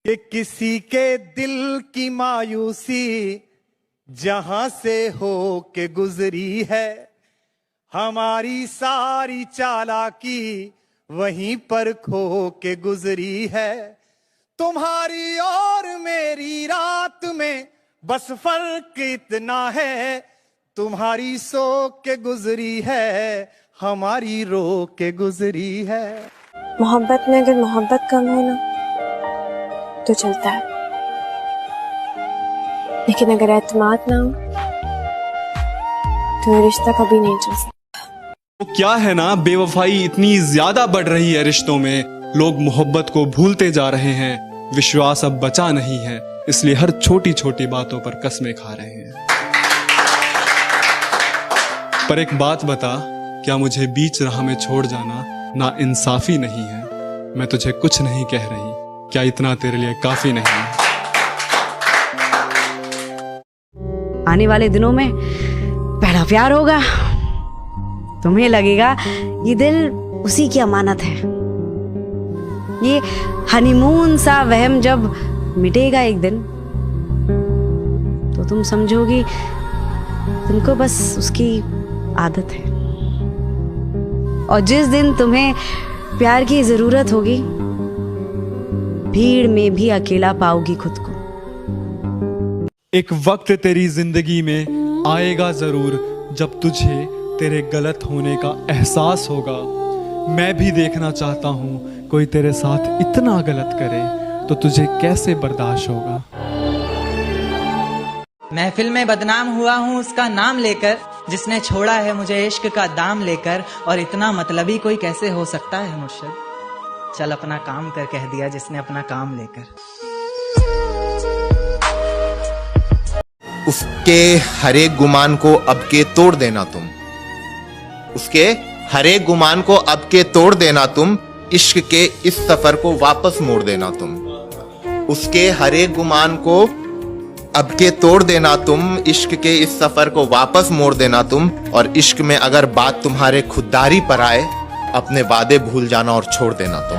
कि किसी के दिल की मायूसी जहां से हो के गुजरी है, हमारी सारी चालाकी वहीं पर खो के गुजरी है। तुम्हारी और मेरी रात में बस फर्क इतना है, तुम्हारी सो के गुजरी है, हमारी रो के गुजरी है। मोहब्बत में अगर मोहब्बत कम हो ना तो चलता है, लेकिन अगर एतमाद ना हो तो ये रिश्ता कभी नहीं चल सकता। तो क्या है ना, बेवफाई इतनी ज्यादा बढ़ रही है रिश्तों में, लोग मोहब्बत को भूलते जा रहे हैं, विश्वास अब बचा नहीं है, इसलिए हर छोटी छोटी बातों पर कस्में खा रहे हैं। पर एक बात बता, क्या मुझे बीच राह में छोड़ जाना ना इंसाफी नहीं है? मैं तुझे कुछ नहीं कह रही, क्या इतना तेरे लिए काफी नहीं है? आने वाले दिनों में पहला प्यार होगा, तुम्हें लगेगा ये दिल उसी की अमानत है। ये हनीमून सा वहम जब मिटेगा एक दिन, तो तुम समझोगी तुमको बस उसकी आदत है। और जिस दिन तुम्हें प्यार की जरूरत होगी, भीड़ में भी अकेला पाओगी खुद को। एक वक्त तेरी जिंदगी में आएगा जरूर, जब तुझे तेरे गलत होने का एहसास होगा। मैं भी देखना चाहता हूँ कोई तेरे साथ इतना गलत करे तो तुझे कैसे बर्दाश्त होगा। महफिल में बदनाम हुआ हूँ उसका नाम लेकर, जिसने छोड़ा है मुझे इश्क का दाम लेकर। और इतना मतलबी कोई कैसे हो सकता है मुर्शिद, चल अपना काम कर, कह दिया जिसने अपना काम लेकर। उसके हरे गुमान को अब के तोड़ देना तुम, उसके हरे गुमान को अब के तोड़ देना तुम, इश्क के इस सफर को वापस मोड़ देना तुम। उसके हरे गुमान को अब के तोड़ देना तुम, इश्क के इस सफर को वापस मोड़ देना तुम। और इश्क में अगर बात तुम्हारे खुददारी पर आए, अपने वादे भूल जाना और छोड़ देना तुम।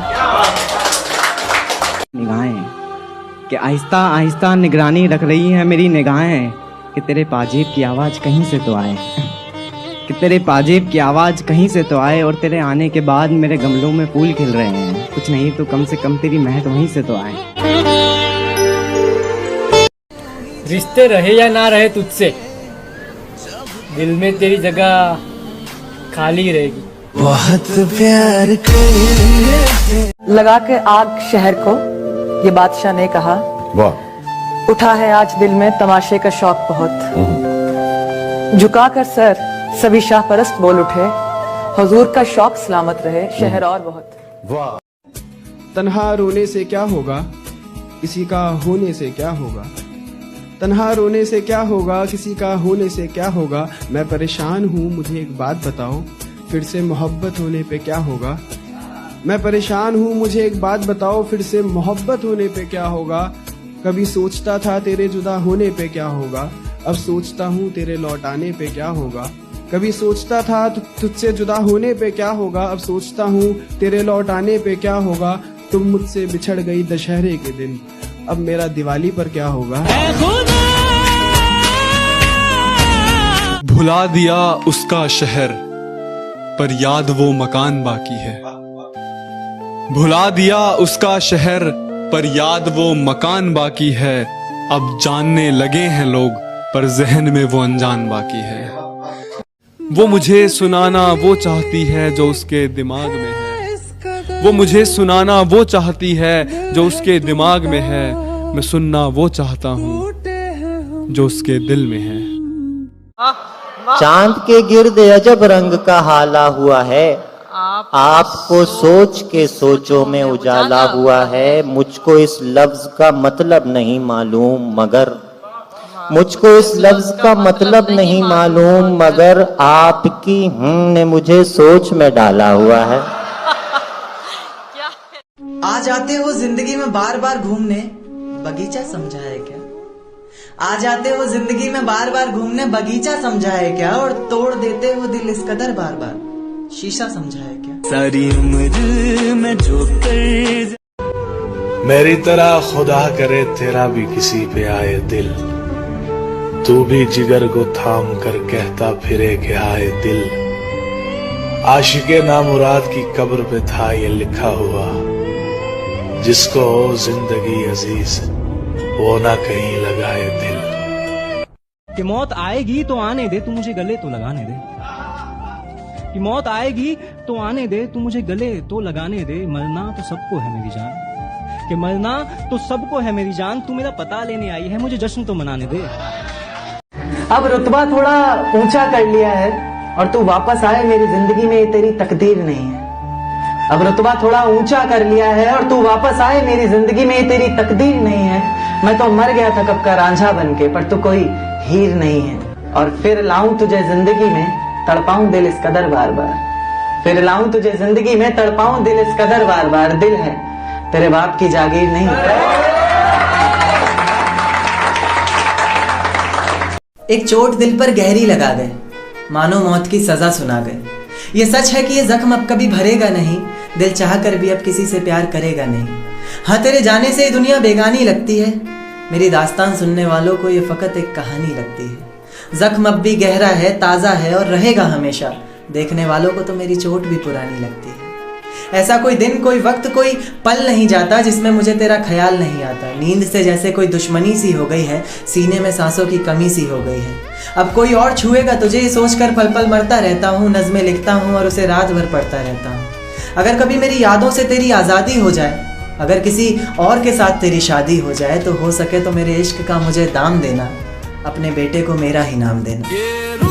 निगाहें कि आहिस्ता आहिस्ता निगरानी रख रही है मेरी निगाहें, कि तेरे पाजेब की आवाज कहीं से तो आए, कि तेरे पाजेब की आवाज कहीं से तो आए। और तेरे आने के बाद मेरे गमलों में फूल खिल रहे हैं, कुछ नहीं तो कम से कम तेरी महक वहीं से तो आए। रिश्ते रहे या ना रहे तुझसे, दिल में तेरी जगह खाली रहेगी। बहुत प्यार कर लगा के आग शहर को, ये बादशाह ने कहा। वाह। उठा है आज दिल में तमाशे का शौक बहुत, झुका कर सर सभी शाह परस्त बोल उठे, हुजूर का शौक सलामत रहे शहर और बहुत। वाह। तन्हा रोने से क्या होगा, किसी का होने से क्या होगा। तन्हा रोने से क्या होगा, किसी का होने से क्या होगा। मैं परेशान हूँ मुझे एक बात बताओ, फिर से मोहब्बत होने पे क्या होगा। मैं परेशान हूँ मुझे एक बात बताओ, फिर से मोहब्बत होने पे क्या होगा। कभी सोचता था तेरे जुदा होने पे क्या होगा, अब सोचता हूँ तेरे लौट आने पे क्या होगा। कभी सोचता था तुझसे जुदा होने पे क्या होगा, अब सोचता हूँ तेरे लौट आने पे क्या होगा। तुम मुझसे बिछड़ गई दशहरे के दिन, अब मेरा दिवाली पर क्या होगा। भुला दिया उसका शहर, पर याद वो मकान बाकी है। भुला दिया उसका शहर, पर याद वो मकान बाकी है। अब जानने लगे हैं लोग, पर जहन में वो अनजान बाकी है। वो मुझे सुनाना वो चाहती है जो उसके दिमाग में है, वो मुझे सुनाना वो चाहती है जो उसके दिमाग में है। मैं सुनना वो चाहता हूँ जो उसके दिल में है। चांद के गिर्द अजब रंग का हाला हुआ है, आपको सोच के सोचों में उजाला हुआ है। मुझको इस लफ्ज का मतलब नहीं मालूम, मगर मुझको इस लफ्ज का मतलब नहीं मालूम, मगर आपकी ने मुझे सोच में डाला हुआ है। आ जाते हो जिंदगी में बार बार घूमने, बगीचा समझा है क्या। आ जाते हो जिंदगी में बार बार घूमने, बगीचा समझा है क्या। और तोड़ देते हो दिल इस कदर बार बार, शीशा समझा है क्या। सारी उम्र में जो कर मेरी तरह खुदा करे तेरा भी किसी पे आए दिल, तू भी जिगर को थाम कर कहता फिरे कि आए दिल। आशिके नामुराद की कब्र पे था ये लिखा हुआ, जिसको हो जिंदगी अजीज वो ना कहीं लगाए दिल। कि मौत आएगी तो आने दे, तू मुझे गले तो लगाने दे। कि मौत आएगी तो आने दे, तू मुझे गले तो लगाने दे। मरना तो सबको है मेरी जान, कि मरना तो सबको है मेरी जान। तू मेरा पता लेने आई है, मुझे जश्न तो मनाने दे। अब रुतबा थोड़ा ऊंचा कर लिया है और तू वापस आए मेरी जिंदगी में, ये तेरी तकदीर नहीं है। अब रुतबा थोड़ा ऊंचा कर लिया है और तू वापस आए मेरी जिंदगी में, ये तेरी तकदीर नहीं है। मैं तो मर गया था कब का रांझा बन के, पर तू कोई हीर नहीं है। और फिर लाऊं तुझे जिंदगी में, तड़पाऊं दिल इस कदर बार बार। फिर लाऊं तुझे जिंदगी में, तड़पाऊं दिल इस कदर बार बार। दिल है तेरे बाप की जागीर नहीं। एक चोट दिल पर गहरी लगा गए, मानो मौत की सजा सुना गए। ये सच है कि ये जख्म अब कभी भरेगा नहीं, दिल चाह कर भी अब किसी से प्यार करेगा नहीं। हाँ, तेरे जाने से ये दुनिया बेगानी लगती है, मेरी दास्तान सुनने वालों को ये फकत एक कहानी लगती है। जख्म अब भी गहरा है, ताज़ा है और रहेगा हमेशा, देखने वालों को तो मेरी चोट भी पुरानी लगती है। ऐसा कोई दिन, कोई वक्त, कोई पल नहीं जाता जिसमें मुझे तेरा ख्याल नहीं आता। नींद से जैसे कोई दुश्मनी सी हो गई है, सीने में सांसों की कमी सी हो गई है। अब कोई और छुएगा तुझे ये सोचकर पल पल मरता रहता हूँ। नज़्में लिखता हूँ और उसे रात भर पढ़ता रहता हूँ। अगर कभी मेरी यादों से तेरी आज़ादी हो जाए, अगर किसी और के साथ तेरी शादी हो जाए, तो हो सके तो मेरे इश्क का मुझे दाम देना, अपने बेटे को मेरा ही नाम देना।